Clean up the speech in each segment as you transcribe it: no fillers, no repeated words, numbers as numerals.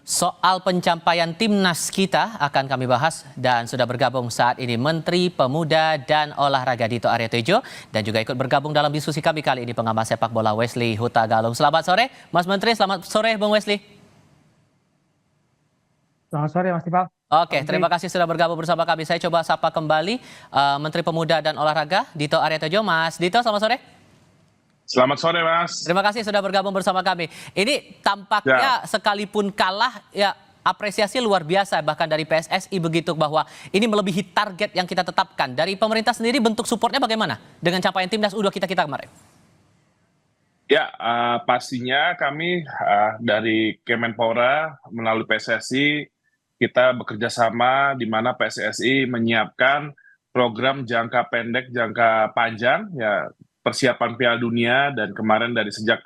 Soal pencapaian timnas kita akan kami bahas dan sudah bergabung saat ini Menteri Pemuda dan Olahraga Dito Aryo Tejo dan juga ikut bergabung dalam diskusi kami kali ini pengamat sepak bola Wesley Huta Galung. Selamat sore Mas Menteri, selamat sore Bung Wesley. Selamat sore Mas Tifal. Oke, terima kasih sudah bergabung bersama kami. Saya coba sapa kembali Menteri Pemuda dan Olahraga Dito Aryo Tejo. Mas Dito, selamat sore. Selamat sore, Mas. Terima kasih sudah bergabung bersama kami. Ini tampaknya sekalipun kalah, ya apresiasi luar biasa bahkan dari PSSI begitu bahwa ini melebihi target yang kita tetapkan. Dari pemerintah sendiri bentuk supportnya bagaimana dengan capaian timnas U20 kita kemarin? Ya, pastinya kami dari Kemenpora melalui PSSI kita bekerja sama di mana PSSI menyiapkan program jangka pendek, jangka panjang, ya persiapan Piala Dunia dan kemarin dari sejak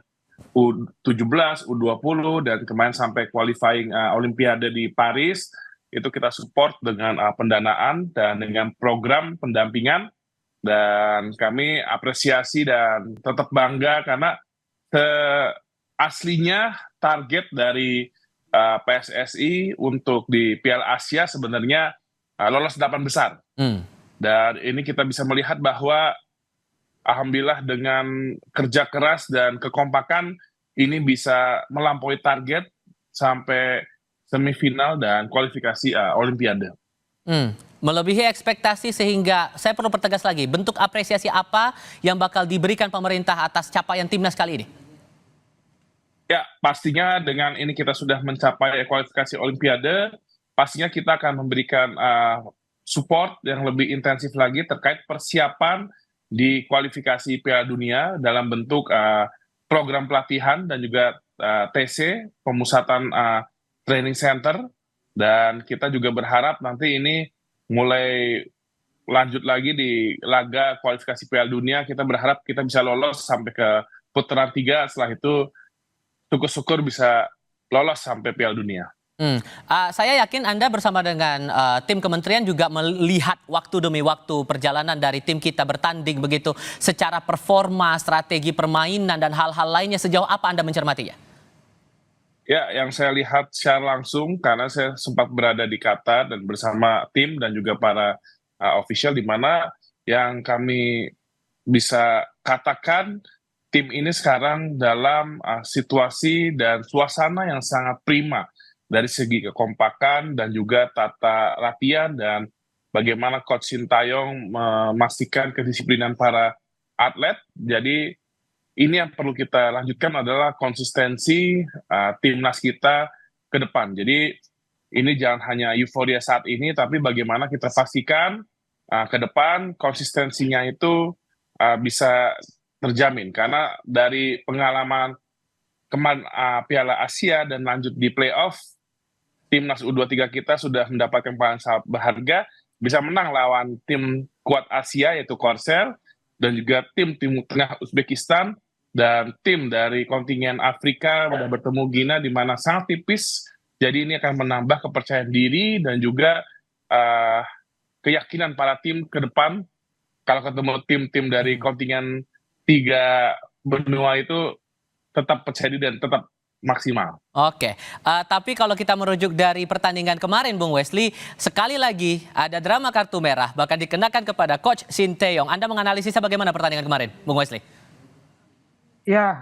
U17, U20 dan kemarin sampai qualifying Olimpiade di Paris itu kita support dengan pendanaan dan dengan program pendampingan dan kami apresiasi dan tetap bangga karena aslinya target dari PSSI untuk di Piala Asia sebenarnya lolos 8 besar dan ini kita bisa melihat bahwa alhamdulillah dengan kerja keras dan kekompakan ini bisa melampaui target sampai semifinal dan kualifikasi Olimpiade. Melebihi ekspektasi sehingga saya perlu pertegas lagi, bentuk apresiasi apa yang bakal diberikan pemerintah atas capaian timnas kali ini? Ya, pastinya dengan ini kita sudah mencapai kualifikasi Olimpiade, pastinya kita akan memberikan support yang lebih intensif lagi terkait persiapan di kualifikasi Piala Dunia dalam bentuk program pelatihan dan juga TC, pemusatan training center, dan kita juga berharap nanti ini mulai lanjut lagi di laga kualifikasi Piala Dunia, kita berharap kita bisa lolos sampai ke putaran 3, setelah itu syukur-syukur bisa lolos sampai Piala Dunia. Saya yakin Anda bersama dengan tim kementerian juga melihat waktu demi waktu perjalanan dari tim kita bertanding begitu secara performa, strategi permainan dan hal-hal lainnya, sejauh apa Anda mencermatinya? Ya, yang saya lihat secara langsung karena saya sempat berada di Qatar dan bersama tim dan juga para official di mana yang kami bisa katakan tim ini sekarang dalam situasi dan suasana yang sangat prima dari segi kekompakan dan juga tata latihan dan bagaimana Coach Sintayong memastikan kedisiplinan para atlet. Jadi ini yang perlu kita lanjutkan adalah konsistensi timnas kita ke depan. Jadi ini jangan hanya euforia saat ini, tapi bagaimana kita pastikan ke depan konsistensinya itu bisa terjamin. Karena dari pengalaman kemarin Piala Asia dan lanjut di playoff, timnas U23 kita sudah mendapatkan pengalaman berharga, bisa menang lawan tim kuat Asia yaitu Korsel, dan juga tim Timur Tengah Uzbekistan, dan tim dari kontingen Afrika sudah bertemu Gina di mana sangat tipis. Jadi ini akan menambah kepercayaan diri dan juga keyakinan para tim ke depan. Kalau ketemu tim-tim dari kontingen 3 benua itu tetap percaya diri dan tetap maksimal. Oke, tapi kalau kita merujuk dari pertandingan kemarin Bung Wesley, sekali lagi ada drama kartu merah bahkan dikenakan kepada Coach Sintayong. Anda menganalisisnya bagaimana pertandingan kemarin Bung Wesley? Ya,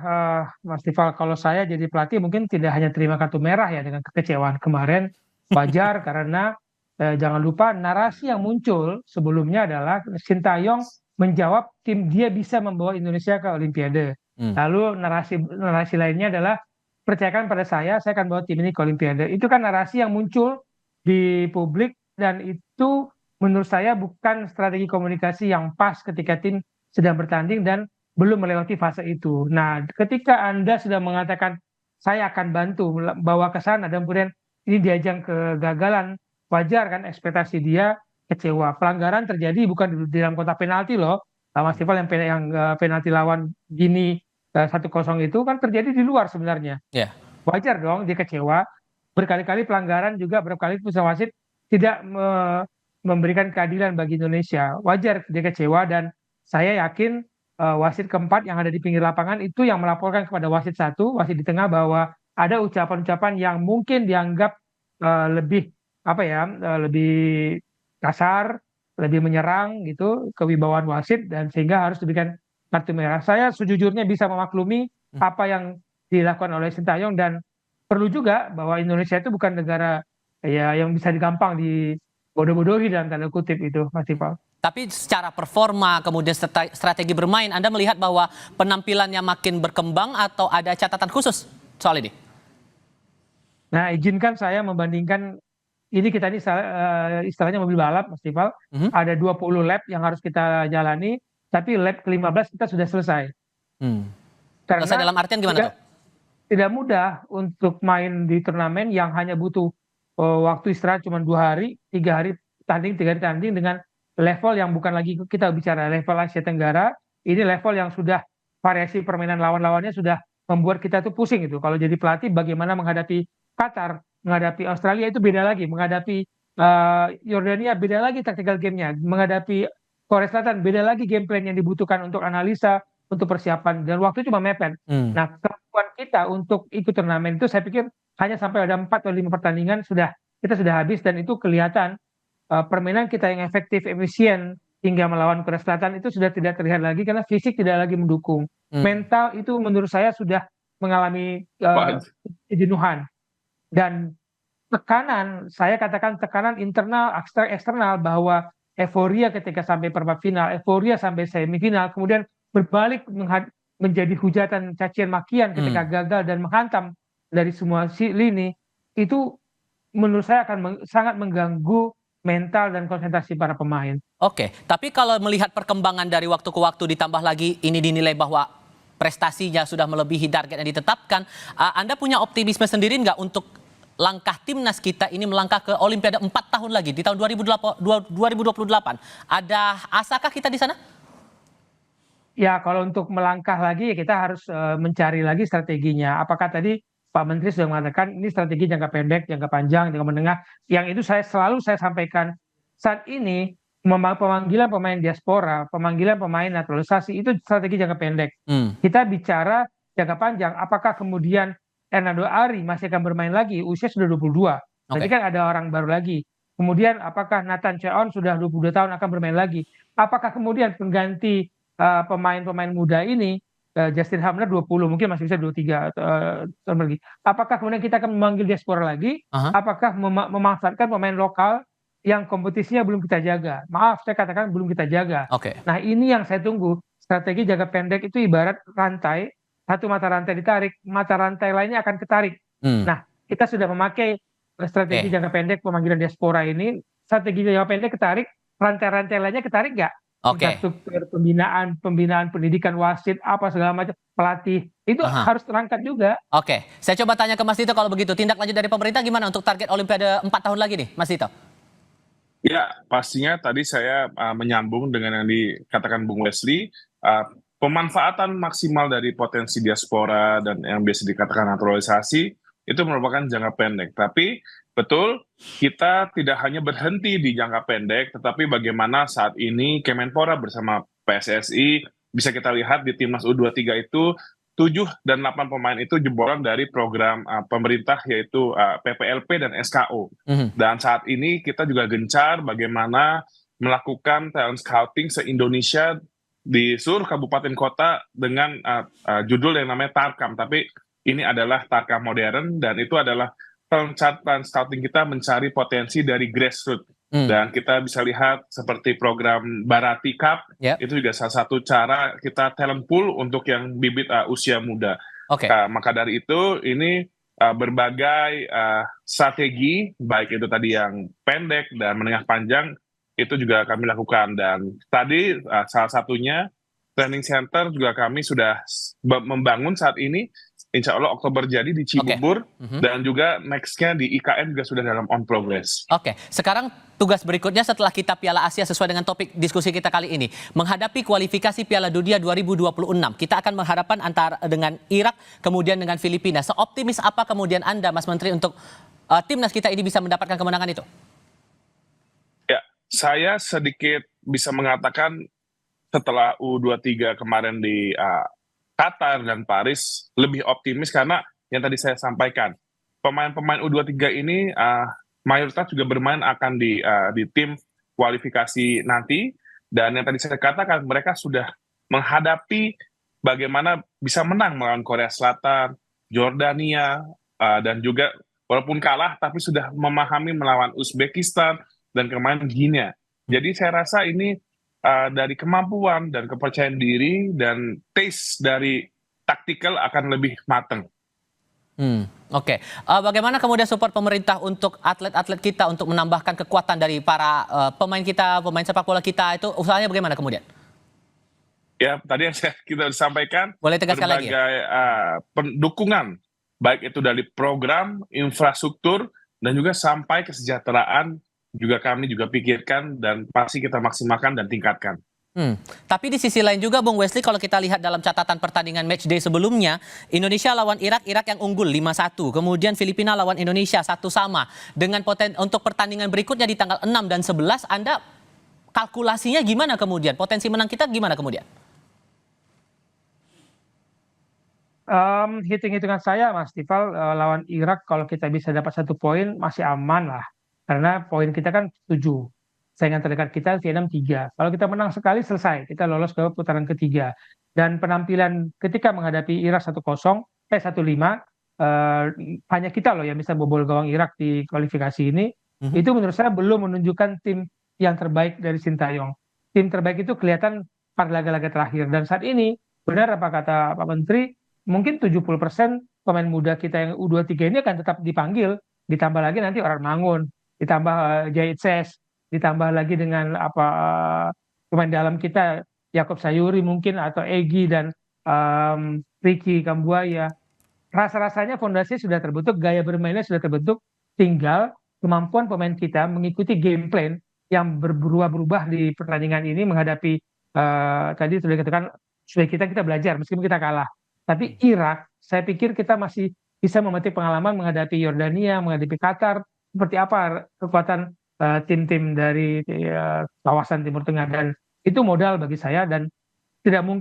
Mas Tifal, kalau saya jadi pelatih mungkin tidak hanya terima kartu merah ya dengan kekecewaan kemarin, wajar karena jangan lupa narasi yang muncul sebelumnya adalah Sintayong menjawab tim dia bisa membawa Indonesia ke Olimpiade. Lalu narasi lainnya adalah percayakan pada saya akan bawa tim ini ke Olimpiade. Itu kan narasi yang muncul di publik dan itu menurut saya bukan strategi komunikasi yang pas ketika tim sedang bertanding dan belum melewati fase itu. Nah, ketika Anda sudah mengatakan saya akan bantu bawa ke sana dan kemudian ini diajang kegagalan, wajar kan ekspektasi dia kecewa. Pelanggaran terjadi bukan di dalam kotak penalti loh. Mas Tifal yang penalti lawan Gini 1-0 itu kan terjadi di luar sebenarnya. Wajar dong dia kecewa. Berkali-kali pelanggaran juga, berapa kali putusan wasit tidak memberikan keadilan bagi Indonesia. Wajar dia kecewa dan saya yakin wasit keempat yang ada di pinggir lapangan itu yang melaporkan kepada wasit 1, wasit di tengah bahwa ada ucapan-ucapan yang mungkin dianggap lebih apa ya, lebih kasar, lebih menyerang gitu kewibawaan wasit dan sehingga harus diberikan kartu merah. Saya sejujurnya bisa memaklumi apa yang dilakukan oleh Sintayong dan perlu juga bahwa Indonesia itu bukan negara ya yang bisa digampang dibodoh-bodohi dalam tanda kutip itu, Mas Iqbal. Tapi secara performa kemudian strategi bermain, Anda melihat bahwa penampilannya makin berkembang atau ada catatan khusus soal ini? Nah, izinkan saya membandingkan ini kita ini istilahnya mobil balap, Mas Iqbal. Mhm. Ada 20 lap yang harus kita jalani, tapi lap ke-15 kita sudah selesai. Hmm. Selesai Karena dalam artian gimana tuh? tidak mudah untuk main di turnamen yang hanya butuh waktu istirahat cuma 2 hari, 3 hari tanding, 3 hari tanding dengan level yang bukan lagi kita bicara level Asia Tenggara, ini level yang sudah variasi permainan lawan-lawannya sudah membuat kita tuh pusing itu. Kalau jadi pelatih bagaimana menghadapi Qatar, menghadapi Australia itu beda lagi, menghadapi Yordania beda lagi tactical game-nya, menghadapi Korea Selatan beda lagi game plan yang dibutuhkan untuk analisa, untuk persiapan dan waktu cuma mepet. Hmm. Nah, kemampuan kita untuk ikut turnamen itu saya pikir hanya sampai ada 4 atau 5 pertandingan kita sudah habis dan itu kelihatan permainan kita yang efektif, efisien hingga melawan Korea Selatan itu sudah tidak terlihat lagi karena fisik tidak lagi mendukung. Mental itu menurut saya sudah mengalami kejenuhan dan tekanan, saya katakan tekanan internal, eksternal bahwa euforia ketika sampai perempat final, euforia sampai semifinal, kemudian berbalik menjadi hujatan cacian makian ketika gagal dan menghantam dari semua lini, itu menurut saya akan sangat mengganggu mental dan konsentrasi para pemain. Oke, tapi kalau melihat perkembangan dari waktu ke waktu ditambah lagi ini dinilai bahwa prestasinya sudah melebihi target yang ditetapkan, Anda punya optimisme sendiri nggak untuk langkah timnas kita ini melangkah ke Olimpiade 4 tahun lagi di tahun 2028? Ada asakah kita di sana? Ya, kalau untuk melangkah lagi ya kita harus mencari lagi strateginya. Apakah tadi Pak Menteri sudah mengatakan ini strategi jangka pendek, jangka panjang, jangka menengah. Yang itu selalu saya sampaikan saat ini pemanggilan pemain diaspora, pemanggilan pemain naturalisasi itu strategi jangka pendek. Kita bicara jangka panjang. Apakah kemudian Hernando Ari masih akan bermain lagi? Usia sudah 22. Berarti kan ada orang baru lagi. Kemudian apakah Nathan Cheon sudah 22 tahun akan bermain lagi? Apakah kemudian pengganti pemain-pemain muda ini Justin Hamner 20 mungkin masih bisa 23 tahun lagi. Apakah kemudian kita akan memanggil diaspora lagi? Apakah memanfaatkan pemain lokal yang kompetisinya belum kita jaga? Maaf, saya katakan belum kita jaga. Nah, ini yang saya tunggu. Strategi jangka pendek itu ibarat rantai, satu mata rantai ditarik, mata rantai lainnya akan ketarik. Nah, kita sudah memakai strategi jangka pendek pemanggilan diaspora ini, strategi jangka pendek ketarik, rantai-rantai lainnya ketarik nggak? Infrastruktur, pembinaan pendidikan, wasit, apa segala macam, pelatih, itu harus terangkat juga. Oke, saya coba tanya ke Mas Dito kalau begitu. Tindak lanjut dari pemerintah gimana untuk target Olimpiade 4 tahun lagi nih, Mas Dito? Ya, pastinya tadi saya menyambung dengan yang dikatakan Bung Wesley, pemanfaatan maksimal dari potensi diaspora dan yang biasa dikatakan naturalisasi, itu merupakan jangka pendek. Tapi betul, kita tidak hanya berhenti di jangka pendek, tetapi bagaimana saat ini Kemenpora bersama PSSI, bisa kita lihat di Timnas U23 itu, 7 dan 8 pemain itu jebolan dari program pemerintah yaitu PPLP dan SKO. Dan saat ini kita juga gencar bagaimana melakukan talent scouting se-Indonesia di seluruh kabupaten kota dengan judul yang namanya Tarkam. Tapi ini adalah Tarkam modern dan itu adalah talent scouting kita mencari potensi dari grassroots. Dan kita bisa lihat seperti program Barati Cup, itu juga salah satu cara kita talent pool untuk yang bibit usia muda. Maka dari itu ini berbagai strategi, baik itu tadi yang pendek dan menengah panjang, itu juga kami lakukan. Dan tadi salah satunya training center juga kami sudah membangun saat ini. Insya Allah Oktober jadi di Cibubur dan juga next-nya di IKN juga sudah dalam on progress. Sekarang tugas berikutnya setelah kita Piala Asia sesuai dengan topik diskusi kita kali ini. Menghadapi kualifikasi Piala Dunia 2026. Kita akan menghadapkan antara dengan Irak kemudian dengan Filipina. Seoptimis apa kemudian Anda Mas Menteri untuk timnas kita ini bisa mendapatkan kemenangan itu? Ya, saya sedikit bisa mengatakan setelah U23 kemarin di Qatar dan Paris lebih optimis karena yang tadi saya sampaikan. Pemain-pemain U23 ini mayoritas juga bermain akan di tim kualifikasi nanti, dan yang tadi saya katakan mereka sudah menghadapi bagaimana bisa menang melawan Korea Selatan, Jordania, dan juga walaupun kalah tapi sudah memahami melawan Uzbekistan dan kemarin Guinea. Jadi saya rasa ini dari kemampuan dan kepercayaan diri dan taste dari taktikal akan lebih matang. Oke. Bagaimana kemudian support pemerintah untuk atlet-atlet kita untuk menambahkan kekuatan dari para pemain kita, pemain sepak bola kita, itu usahanya bagaimana kemudian? Ya, tadi yang kita sampaikan, Boleh tegaskan lagi ya? berbagai dukungan, baik itu dari program, infrastruktur, dan juga sampai kesejahteraan, juga kami juga pikirkan dan pasti kita maksimalkan dan tingkatkan. Tapi di sisi lain juga Bung Wesley, kalau kita lihat dalam catatan pertandingan matchday sebelumnya, Indonesia lawan Irak yang unggul 5-1, kemudian Filipina lawan Indonesia 1-1. Dengan untuk pertandingan berikutnya di tanggal 6 dan 11, Anda kalkulasinya gimana kemudian? Potensi menang kita gimana kemudian? Hitung-hitungan saya, Mas Tifal, lawan Irak kalau kita bisa dapat 1 poin masih aman lah. Karena poin kita kan 7. Saingan terdekat kita Vietnam 3. Kalau kita menang sekali selesai, kita lolos ke putaran ketiga. Dan penampilan ketika menghadapi Irak 1-0, 1-5, hanya kita loh yang bisa bobol gawang Irak di kualifikasi ini. Itu menurut saya belum menunjukkan tim yang terbaik dari Sintayong. Tim terbaik itu kelihatan pada laga-laga terakhir. Dan saat ini, benar apa kata Pak Menteri, mungkin 70% pemain muda kita yang U23 ini akan tetap dipanggil, ditambah lagi nanti orang Mangun, ditambah Jahit Ses, ditambah lagi dengan pemain dalam kita Yakob Sayuri mungkin, atau Egy dan Ricky Kambuaya. Rasa-rasanya fondasinya sudah terbentuk, gaya bermainnya sudah terbentuk, tinggal kemampuan pemain kita mengikuti game plan yang berubah-berubah di pertandingan ini menghadapi tadi sudah dikatakan supaya kita belajar meskipun kita kalah. Tapi Irak, saya pikir kita masih bisa memetik pengalaman menghadapi Yordania, menghadapi Qatar, seperti apa kekuatan tim-tim dari kawasan Timur Tengah, dan itu modal bagi saya. Dan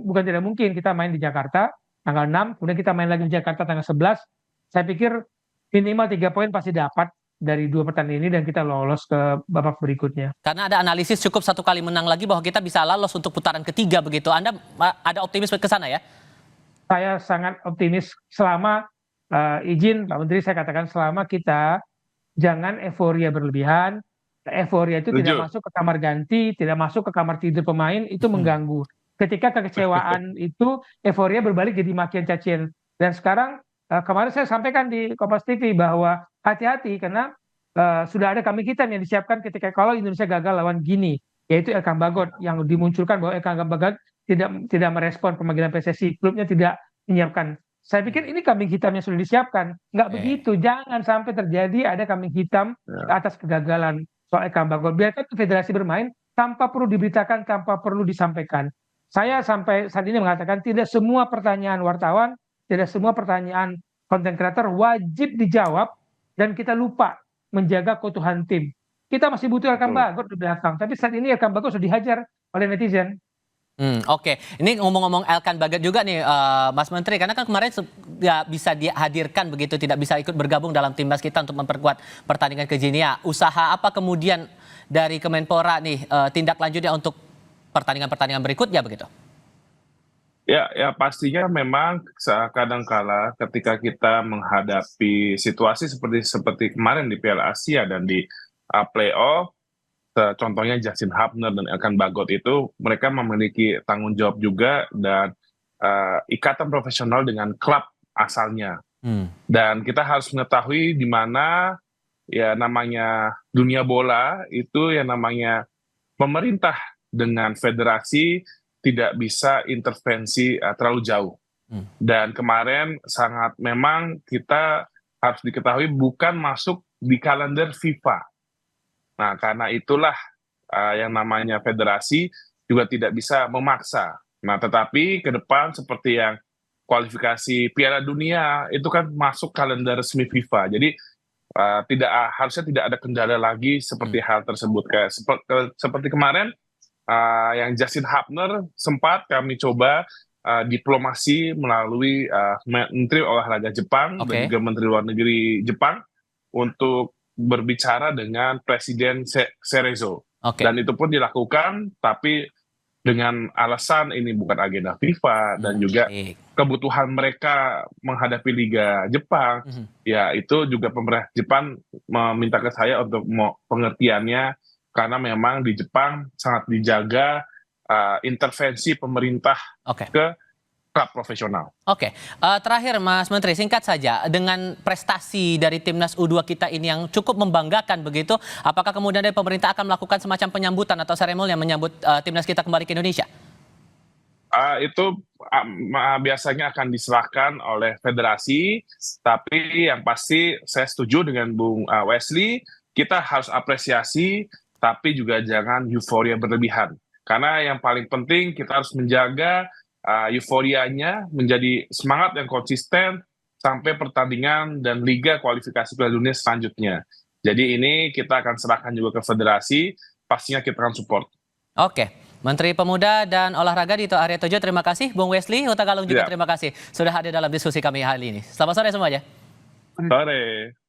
bukan tidak mungkin kita main di Jakarta tanggal 6, kemudian kita main lagi di Jakarta tanggal 11. Saya pikir minimal 3 poin pasti dapat dari 2 pertandingan ini dan kita lolos ke babak berikutnya. Karena ada analisis cukup 1 kali menang lagi bahwa kita bisa lolos untuk putaran ketiga begitu. Anda ada optimisme ke sana ya? Saya sangat optimis selama izin Pak Menteri saya katakan, selama kita jangan euforia berlebihan. Euforia itu tidak masuk ke kamar ganti, tidak masuk ke kamar tidur pemain, itu mengganggu. Ketika kekecewaan itu euforia berbalik jadi makian cacian. Dan sekarang kemarin saya sampaikan di Kompas TV bahwa hati-hati karena sudah ada kambing hitam yang disiapkan ketika kalau Indonesia gagal lawan Guinea, yaitu Elkan Bagot, yang dimunculkan bahwa Elkan Bagot tidak merespon pemanggilan PSSI, klubnya tidak menyiapkan. Saya pikir ini kambing hitam yang sudah disiapkan. Nggak begitu, jangan sampai terjadi ada kambing hitam atas kegagalan soal Elkan Bagot. Biarkan federasi bermain tanpa perlu diberitakan, tanpa perlu disampaikan. Saya sampai saat ini mengatakan tidak semua pertanyaan wartawan, tidak semua pertanyaan konten kreator wajib dijawab, dan kita lupa menjaga keutuhan tim. Kita masih butuh Elkan Bagot di belakang, tapi saat ini Elkan Bagot sudah dihajar oleh netizen. Oke. Ini ngomong-ngomong Elkan Bagot juga nih Mas Menteri, karena kan kemarin ya bisa dihadirkan begitu, tidak bisa ikut bergabung dalam timnas kita untuk memperkuat pertandingan ke Guinea. Usaha apa kemudian dari Kemenpora nih tindak lanjutnya untuk pertandingan-pertandingan berikutnya begitu? Ya pastinya memang kadang-kala ketika kita menghadapi situasi seperti kemarin di Piala Asia dan di playoff, contohnya Justin Hubner dan Elkan Bagot itu, mereka memiliki tanggung jawab juga dan ikatan profesional dengan klub asalnya. Dan kita harus mengetahui di mana ya namanya dunia bola itu yang namanya pemerintah dengan federasi tidak bisa intervensi terlalu jauh. Dan kemarin sangat memang kita harus diketahui bukan masuk di kalender FIFA. Nah, karena itulah yang namanya federasi juga tidak bisa memaksa. Nah, tetapi ke depan seperti yang kualifikasi Piala Dunia itu kan masuk kalender resmi FIFA. Jadi harusnya tidak ada kendala lagi seperti hal tersebut. Seperti kemarin yang Justin Hubner sempat kami coba diplomasi melalui Menteri Olahraga Jepang Oke. dan juga Menteri Luar Negeri Jepang untuk berbicara dengan Presiden Cerezo. Oke. Dan itu pun dilakukan, tapi dengan alasan ini bukan agenda FIFA dan juga Baik. kebutuhan mereka menghadapi Liga Jepang, ya itu juga pemerintah Jepang meminta ke saya untuk pengertiannya, karena memang di Jepang sangat dijaga intervensi pemerintah Oke. ke klub profesional. Oke, terakhir Mas Menteri, singkat saja, dengan prestasi dari timnas U2 kita ini yang cukup membanggakan begitu, apakah kemudian dari pemerintah akan melakukan semacam penyambutan atau seremoni yang menyambut timnas kita kembali ke Indonesia? Itu biasanya akan diserahkan oleh federasi, tapi yang pasti saya setuju dengan Bung Wesley, kita harus apresiasi, tapi juga jangan euforia berlebihan. Karena yang paling penting kita harus menjaga euforianya menjadi semangat yang konsisten sampai pertandingan dan liga kualifikasi Piala Dunia selanjutnya. Jadi ini kita akan serahkan juga ke federasi, pastinya kita akan support. Oke, Menteri Pemuda dan Olahraga Dito Aryo Tejo, terima kasih. Bung Wesley Huta Galung juga terima kasih sudah hadir dalam diskusi kami hari ini. Selamat sore semuanya. Sore.